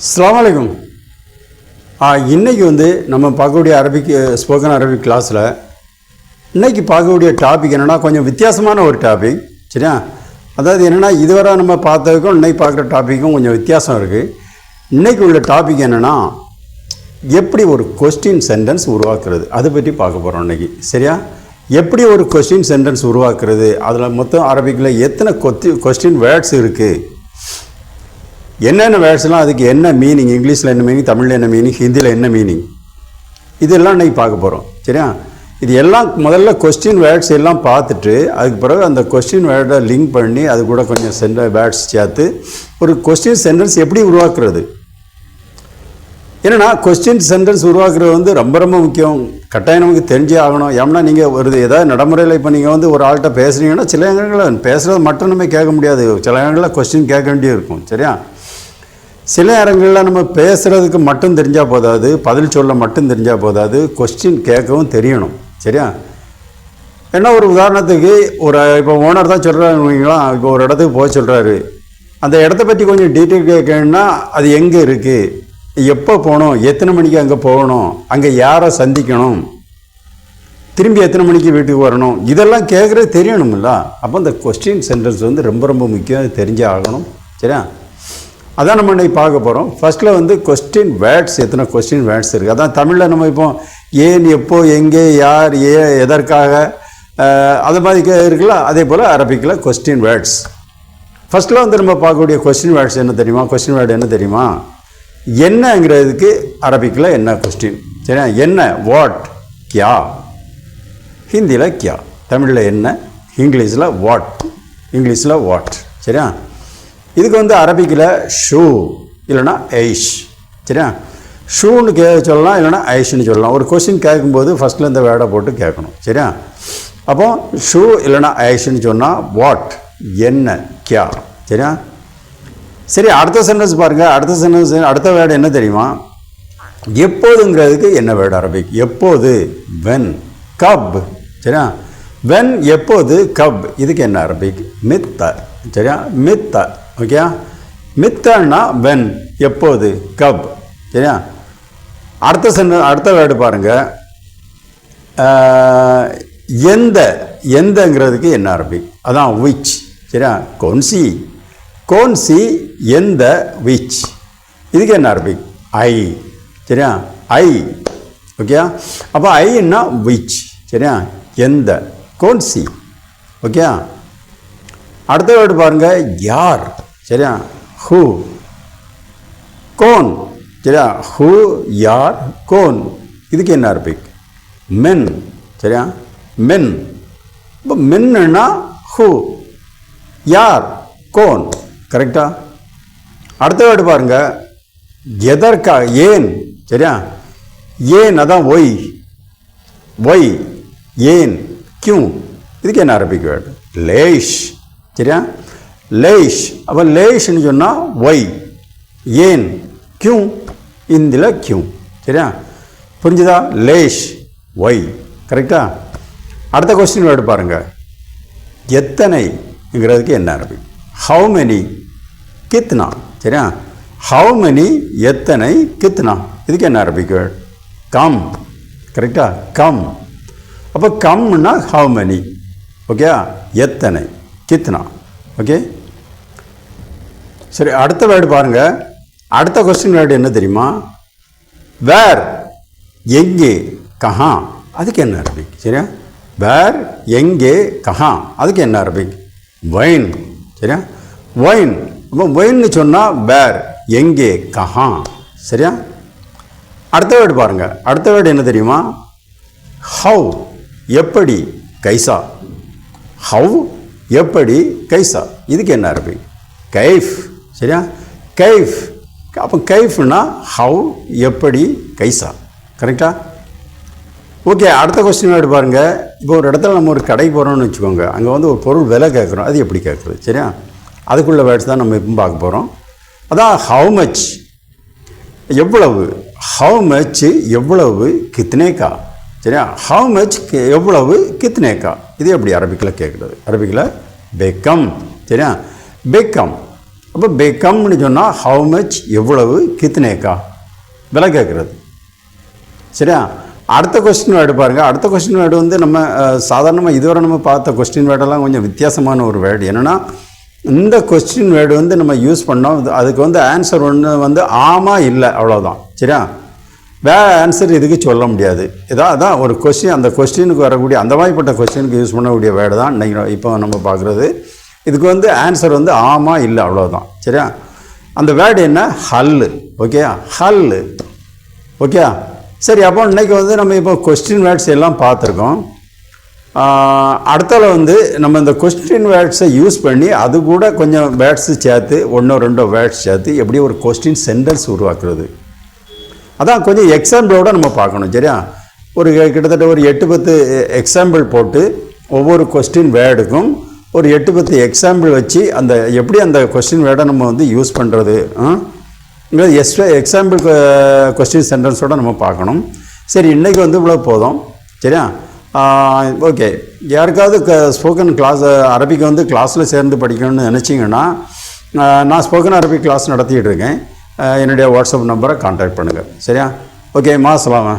அஸ்ஸலாமு அலைக்கும். இன்றைக்கி நம்ம பார்க்கக்கூடிய ஸ்போக்கன் அரபிக் கிளாஸில் இன்றைக்கி பார்க்கக்கூடிய டாபிக் என்னென்னா கொஞ்சம் வித்தியாசமான ஒரு டாபிக். சரியா? அதாவது என்னென்னா இதுவரை நம்ம பார்த்ததுக்கும் இன்றைக்கி பார்க்குற டாப்பிக்கும் கொஞ்சம் வித்தியாசம் இருக்குது. இன்றைக்கி உள்ள டாபிக் என்னென்னா எப்படி ஒரு கொஸ்டின் சென்டென்ஸ் உருவாக்குறது, அதை பற்றி பார்க்க போகிறோம் இன்றைக்கி. சரியா? எப்படி ஒரு கொஸ்டின் சென்டென்ஸ் உருவாக்குறது, அதில் மொத்தம் அரபிக்கில் எத்தனை கொஸ்டின் வேர்ட்ஸ் இருக்குது, என்னென்ன வேர்ட்ஸ்லாம், அதுக்கு என்ன மீனிங், இங்கிலீஷில் என்ன மீனிங், தமிழில் என்ன மீனிங், ஹிந்தியில் என்ன மீனிங், இதெல்லாம் இன்றைக்கி பார்க்க போகிறோம். சரியா? இது எல்லாம் முதல்ல கொஸ்டின் வேர்ட்ஸ் எல்லாம் பார்த்துட்டு அதுக்கு பிறகு அந்த கொஸ்டின் வேர்டை லிங்க் பண்ணி அது கூட கொஞ்சம் வேர்ட்ஸ் சேர்த்து ஒரு கொஸ்டின் சென்டென்ஸ் எப்படி உருவாக்குறது. ஏன்னா கொஸ்டின் சென்டென்ஸ் உருவாக்குறது ரொம்ப ரொம்ப முக்கியம். கட்டாயம் நமக்கு தெரிஞ்சே ஆகணும். ஏன்னா நீங்கள் ஏதாவது நடைமுறையில் இப்போ நீங்கள் ஒரு ஆள்கிட்ட பேசுகிறீங்கன்னா சில இடங்களில் பேசுகிறது மட்டும் நம்ம கேட்க முடியாது, சில இடங்களில் கொஸ்டின் கேட்க வேண்டியது இருக்கும். சரியா? சில நேரங்களில் நம்ம பேசுகிறதுக்கு மட்டும் தெரிஞ்சால் போதாது, பதில் சொல்ல மட்டும் தெரிஞ்சால் போதாது, கொஸ்டின் கேட்கவும் தெரியணும். சரியா? ஏன்னா ஒரு உதாரணத்துக்கு இப்போ ஓனர் தான் சொல்கிறாருங்களா, இப்போ ஒரு இடத்துக்கு போக சொல்கிறாரு, அந்த இடத்த பற்றி கொஞ்சம் டீட்டெயில் கேட்கணுன்னா அது எங்கே இருக்குது, எப்போ போகணும், எத்தனை மணிக்கு அங்கே போகணும், அங்கே யாரை சந்திக்கணும், திரும்பி எத்தனை மணிக்கு வீட்டுக்கு வரணும், இதெல்லாம் கேட்குறது தெரியணும்ல. அப்போ இந்த கொஸ்டின் சென்டென்ஸ் ரொம்ப ரொம்ப முக்கியம், தெரிஞ்சே ஆகணும். சரியா? அதான் நம்ம இன்னைக்கு பார்க்க போகிறோம். ஃபஸ்ட்டில் கொஸ்டின் வேர்ட்ஸ், எத்தனை கொஸ்டின் வேர்ட்ஸ் இருக்குது. அதான் தமிழில் நம்ம இப்போ ஏன், எப்போ, எங்கே, யார், எதற்காக, அது மாதிரி இருக்குல்ல. அதே போல் அரபிக்கில் கொஸ்டின் வேர்ட்ஸ். ஃபஸ்ட்டில் நம்ம பார்க்கக்கூடிய கொஸ்டின் வேர்ட்ஸ் என்ன தெரியுமா? கொஸ்டின் வேர்டு என்ன தெரியுமா? என்னங்கிறதுக்கு அரபிக்கில் என்ன கொஸ்டின். சரியா? என்ன, வாட், கியா. ஹிந்தியில் கியா, தமிழில் என்ன, இங்கிலீஷில் வாட், இங்கிலீஷில் வாட். சரியா? இதுக்கு அரபிக்கில் ஷூ இல்லைனா ஐஷ். சரியா? ஷூன்னு சொல்லலாம், இல்லைனா ஐஷ்னு சொல்லலாம். ஒரு கொஸ்டின் கேட்கும்போது ஃபஸ்ட்டில் இந்த வேர்டை போட்டு கேட்கணும். சரியா? அப்போ ஷூ இல்லைனா ஐஷ்னு சொன்னால் வாட், என்ன, கியா. சரியா? சரி, அடுத்த சென்டென்ஸ் பாருங்கள். அடுத்த வேர்டு என்ன தெரியுமா? எப்போதுங்கிறதுக்கு என்ன வேர்டு அரபிக்? எப்போது, வென், கப். சரியா? வென், எப்போது, கப். இதுக்கு என்ன அரபிக்? மித்த. சரியா? மித்த. ஓகே, மித்தன்னா வென், எப்போது, கப். சரியா? அடுத்த வேர்டு பாருங்கள். எந்தங்கிறதுக்கு என்ன அரபிக்? அதான் விச். சரியா? கோன்சி, கோன்சி, எந்த, விச். இதுக்கு என்ன அரபிக்? ஐ. சரியா? ஐ. ஓகே, அப்போ ஐன்னா விச். சரியா? எந்த, கோன்சி. ஓகே, அடுத்த வேர்டு பாருங்க, யார். சரியா? ஹூ, கோன். சரியா? ஹூ, யார், கோன். இதுக்கு என்ன அரபிக்? மென். சரியா? மென். இப்போ மென்னுன்னா ஹூ, யார், கோன். கரெக்டா? அடுத்த வேர்டு பாருங்க, எதற்கா, ஏன். சரியா? ஏன், அதான் ஒய், ஒய், ஏன், கியூ. இதுக்கு என்ன அரபிக் வேர்டு? லேஷ். சரியா? லேஷ். அப்போ லேஷ்னு சொன்னால் ஒய், ஏன், கியூ, இந்தில் கியூ. சரியா? புரிஞ்சுதா? லேஷ், ஒய். கரெக்டா? அடுத்த கொஸ்டின் வேர்டு பாருங்கள். எத்தனைங்கிறதுக்கு என்ன அரபிக்? How many, கித்னா. சரியா? ஹவு மெனி, எத்தனை, கித்னா. இதுக்கு என்ன அரபிக் வேர்டு? கம். கரெக்டா? கம். அப்போ கம்னா ஹவு மெனி. ஓகே, எத்தனை, கித்னா. ஓகே, சரி, அடுத்த வேர்டு பாருங்கள். அடுத்த கொஸ்டின் வேர்டு என்ன தெரியுமா? வேர், எங்கே, கஹா. அதுக்கு என்ன அரபிக்? சரியா? வேர், எங்கே, கஹா. அதுக்கு என்ன அரபிக்? வைன். சரியா? வைன். அப்போ வைன்னு சொன்னால் வேர், எங்கே, கஹா. சரியா? அடுத்த வேர்டு பாருங்கள். அடுத்த வேர்டு என்ன தெரியுமா? ஹவ், எப்படி, கைசா. ஹவ், எப்படி, கைசா. இதுக்கு என்ன அரபிக்? கைஃப். சரியா? கைஃப். அப்போ கைஃப்னா ஹவ், எப்படி, கைசா. கரெக்டா? ஓகே, அடுத்த கொஸ்டின் வேர்டு பாருங்கள். இப்போ ஒரு இடத்துல நம்ம ஒரு கடைக்கு போகிறோம்னு வச்சுக்கோங்க, அங்கே ஒரு பொருள் விலை கேட்குறோம், அது எப்படி கேட்குறது. சரியா? அதுக்குள்ள வேர்ட்ஸ் தான் நம்ம இப்போ பார்க்க போகிறோம். அதான் ஹவு மச், எவ்வளவு, ஹவு மச், எவ்வளவு, கித்னேக்கா. சரியா? ஹவு மச் எவ்வளவு, கித்னேக்கா இது எப்படி அரபிக்கில் கேட்குறது? அரபிக்கில் பெக்கம். சரியா? பெக்கம். அப்போ பெக்கம்னு சொன்னால் ஹவு மச் எவ்வளவு, கித்னேக்கா விலை கேட்குறது. சரியா? அடுத்த கொஸ்டின் வேர்டு பாருங்கள். அடுத்த கொஸ்டின் வேர்டு வந்து நம்ம சாதாரணமாக இதுவரை நம்ம பார்த்த கொஸ்டின் வேர்டெல்லாம் கொஞ்சம் வித்தியாசமான ஒரு வேர்டு. என்னென்னா இந்த கொஸ்டின் வேர்டு வந்து நம்ம யூஸ் பண்ணோம், அதுக்கு வந்து ஆன்சர் ஒன்று வந்து ஆமாம் இல்லை அவ்வளோதான். சரியா? வேறு ஆன்சர் இதுக்கு சொல்ல முடியாது. அதான் ஒரு கொஸ்டின், அந்த கொஸ்டினுக்கு வரக்கூடிய அந்த மாதிரிப்பட்ட கொஸ்டினுக்கு யூஸ் பண்ணக்கூடிய வேர்டு தான் இன்றைக்கி இப்போ நம்ம பார்க்குறது. இதுக்கு வந்து ஆன்சர் வந்து ஆமாம் இல்லை அவ்வளோதான். சரியா? அந்த வேர்டு என்ன? ஹல்லு. ஓகேயா? ஹல்லு. ஓகே. சரி, அப்போ இன்றைக்கி வந்து நம்ம இப்போ கொஸ்டின் வேர்ட்ஸ் எல்லாம் பார்த்துருக்கோம். அடுத்தால வந்து நம்ம இந்த கொஸ்டின் வேர்ட்ஸை யூஸ் பண்ணி அது கூட கொஞ்சம் வேர்ட்ஸு சேர்த்து ஒன்றோ ரெண்டோ வேர்ட்ஸ் சேர்த்து எப்படி ஒரு கொஸ்டின் சென்டென்ஸ் உருவாக்குறது, அதான் கொஞ்சம் எக்ஸாம்பிளோடு நம்ம பார்க்கணும். சரியா? ஒரு கிட்டத்தட்ட ஒரு 8-10 எக்ஸாம்பிள் போட்டு ஒவ்வொரு கொஸ்டின் வேர்டுக்கும் ஒரு 8-10 எக்ஸாம்பிள் வச்சு அந்த எப்படி அந்த கொஸ்டின் வேர்டை நம்ம வந்து யூஸ் பண்ணுறது எக்ஸாம்பிள் கொஸ்டின் சென்டென்ஸோடு நம்ம பார்க்கணும். சரி, இன்றைக்கி வந்து இவ்வளோ போதும். சரியா? ஓகே. யாருக்காவது ஸ்போக்கன் கிளாஸ் அரபிக்கு வந்து கிளாஸில் சேர்ந்து படிக்கணும்னு நினச்சிங்கன்னா நான் ஸ்போக்கன் அரபிக் கிளாஸ் நடத்திட்டு இருக்கேன். என்னுடைய வாட்ஸ்அப் நம்பரை கான்டாக்ட் பண்ணுங்கள். சரியா? ஓகே, மாஸ்லாமா.